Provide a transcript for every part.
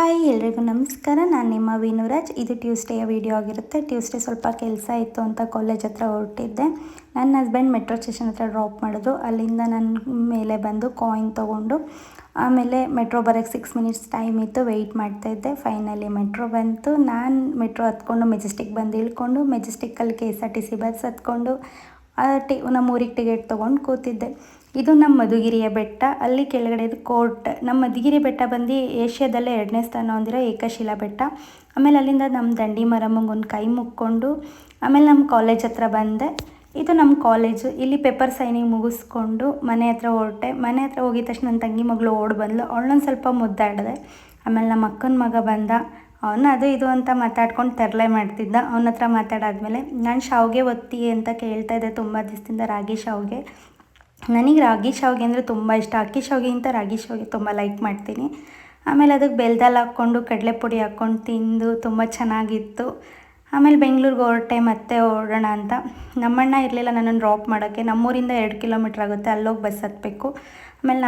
Hi ಎಲ್ರಿಗೂ ನಮಸ್ಕಾರ. ನಾನು ನಿಮ್ಮ ವಿನುರಾಜ್. ಇದು ಟ್ಯೂಸ್ಡೇಯ ವೀಡಿಯೋ ಆಗಿರುತ್ತೆ. ಟ್ಯೂಸ್ಡೇ ಸ್ವಲ್ಪ ಕೆಲಸ ಇತ್ತು ಅಂತ ಕಾಲೇಜ್ ಹತ್ರ ಹೊರಟಿದ್ದೆ. ನನ್ನ ಹಸ್ಬೆಂಡ್ ಮೆಟ್ರೋ ಸ್ಟೇಷನ್ ಹತ್ರ ಡ್ರಾಪ್ ಮಾಡಿದ್ರು. ಅಲ್ಲಿಂದ ನನ್ನ ಮೇಲೆ ಬಂದು ಕಾಯಿನ್ ತೊಗೊಂಡು ಆಮೇಲೆ ಮೆಟ್ರೋ ಬರೋಕ್ಕೆ 6 ಮಿನಿಟ್ಸ್ ಟೈಮ್ ಇತ್ತು, ವೆಯ್ಟ್ ಮಾಡ್ತಾಯಿದ್ದೆ. ಫೈನಲಿ ಮೆಟ್ರೋ ಬಂತು. ನಾನು ಮೆಟ್ರೋ ಹತ್ಕೊಂಡು ಮೆಜೆಸ್ಟಿಕ್ ಬಂದು ಇಳ್ಕೊಂಡು ಮೆಜೆಸ್ಟಿಕ್ಕಲ್ಲಿ KSRTC ಬಸ್ ಹತ್ಕೊಂಡು ನಮ್ಮ ಊರಿಗೆ ಟಿಕೆಟ್ ತೊಗೊಂಡು ಕೂತಿದ್ದೆ. ಇದು ನಮ್ಮ ಮಧುಗಿರಿಯ ಬೆಟ್ಟ. ಅಲ್ಲಿ ಕೆಳಗಡೆದು ಕೋರ್ಟ್. ನಮ್ಮ ಮಧುಗಿರಿ ಬೆಟ್ಟ ಬಂದು ಏಷ್ಯಾದಲ್ಲೇ 2ನೇ ಸ್ಥಾನ ಹೊಂದಿರೋ ಏಕಶಿಲಾ ಬೆಟ್ಟ. ಆಮೇಲೆ ಅಲ್ಲಿಂದ ನಮ್ಮ ದಂಡಿ ಮರಮ್ಮಂಗೆ ಒಂದು ಕೈ ಮುಕ್ಕೊಂಡು ಆಮೇಲೆ ನಮ್ಮ ಕಾಲೇಜ್ ಹತ್ರ ಬಂದೆ. ಇದು ನಮ್ಮ ಕಾಲೇಜು. ಇಲ್ಲಿ ಪೇಪರ್ ಸೈನಿಂಗ್ ಮುಗಿಸ್ಕೊಂಡು ಮನೆ ಹತ್ರ ಹೊರಟೆ. ಮನೆ ಹತ್ರ ಹೋಗಿದ ತಕ್ಷಣ ನನ್ನ ತಂಗಿ ಮಗಳು ಓಡಿ ಬಂದಳು. ಅವಳನ್ನೊಂದು ಸ್ವಲ್ಪ ಮುದ್ದಾಡಿದೆ. ಆಮೇಲೆ ನಮ್ಮ ಅಕ್ಕನ ಮಗ ಬಂದ. ಅವನು ಅದು ಇದು ಅಂತ ಮಾತಾಡ್ಕೊಂಡು ತರಲೆ ಮಾಡ್ತಿದ್ದ. ಅವನ ಹತ್ರ ಮಾತಾಡಾದ್ಮೇಲೆ ನಾನು ಶಾವಿಗೆ ಒತ್ತಿ ಅಂತ ಕೇಳ್ತಾಯಿದ್ದೆ ತುಂಬ ದಿವಸದಿಂದ, ರಾಗಿ ಶಾವಿಗೆ. ನನಗೆ ರಾಗಿ ಶಾವಿಗೆ ಅಂದರೆ ತುಂಬ ಇಷ್ಟ. ಅಕ್ಕಿ ಶಾವಿಗೆಗಿಂತ ರಾಗಿ ಶಾವಿಗೆ ತುಂಬ ಲೈಕ್ ಮಾಡ್ತೀನಿ. ಆಮೇಲೆ ಅದಕ್ಕೆ ಬೆಲ್ದಲ್ಲಿ ಹಾಕ್ಕೊಂಡು ಕಡಲೆ ಪುಡಿ ಹಾಕ್ಕೊಂಡು ತಿಂದು ತುಂಬ ಚೆನ್ನಾಗಿತ್ತು. ಆಮೇಲೆ ಬೆಂಗಳೂರಿಗೆ ಹೊರಟೆ, ಮತ್ತೆ ಹೊರಡೋಣ ಅಂತ. ನಮ್ಮಣ್ಣ ಇರಲಿಲ್ಲ ನನ್ನನ್ನು ಡ್ರಾಪ್ ಮಾಡೋಕ್ಕೆ. ನಮ್ಮೂರಿಂದ 2 ಕಿಲೋಮೀಟ್ರ್ ಆಗುತ್ತೆ, ಅಲ್ಲೋಗಿ ಬಸ್ ಹತ್ತಬೇಕು. ಆಮೇಲೆ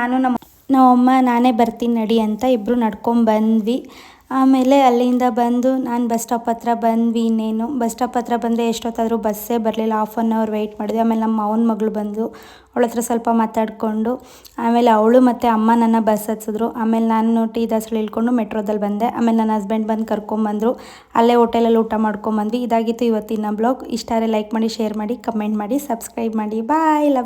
ನಮ್ಮಮ್ಮ ನಾನೇ ಬರ್ತೀನಿ ನಡಿ ಅಂತ ಇಬ್ಬರು ನಡ್ಕೊಂಬಂದ್ವಿ. ಆಮೇಲೆ ಅಲ್ಲಿಂದ ಬಂದು ನಾನು ಬಸ್ ಸ್ಟಾಪ್ ಹತ್ರ ಬಂದ್ವಿ. ಇನ್ನೇನು ಬಸ್ ಸ್ಟಾಪ್ ಹತ್ರ ಬಂದರೆ ಎಷ್ಟೊತ್ತಾದರೂ ಬಸ್ಸೇ ಬರಲಿಲ್ಲ. 1/2 ಅವರ್ ವೆಯ್ಟ್ ಮಾಡಿದ್ವಿ. ಆಮೇಲೆ ನಮ್ಮ ಮಾವನ ಮಗಳು ಬಂದು ಅವಳ ಹತ್ರ ಸ್ವಲ್ಪ ಮಾತಾಡಿಕೊಂಡು ಆಮೇಲೆ ಅವಳು ಮತ್ತು ಅಮ್ಮ ನನ್ನ ಬಸ್ ಹತ್ತಿಸಿದ್ರು. ಆಮೇಲೆ ನಾನು ಟಿ ದಾಸಲ್ಲಿ ಇಳ್ಕೊಂಡು ಮೆಟ್ರೋದಲ್ಲಿ ಬಂದೆ. ಆಮೇಲೆ ನನ್ನ ಹಸ್ಬೆಂಡ್ ಬಂದು ಕರ್ಕೊಂಬಂದರು. ಅಲ್ಲೇ ಹೋಟೆಲಲ್ಲಿ ಊಟ ಮಾಡ್ಕೊಂಬಂದ್ವಿ. ಇದಾಗಿತ್ತು ಇವತ್ತಿನ ಬ್ಲಾಗ್. ಇಷ್ಟ ಆದರೆ ಲೈಕ್ ಮಾಡಿ, ಶೇರ್ ಮಾಡಿ, ಕಮೆಂಟ್ ಮಾಡಿ, ಸಬ್ಸ್ಕ್ರೈಬ್ ಮಾಡಿ. ಬಾಯ್. ಲವ್.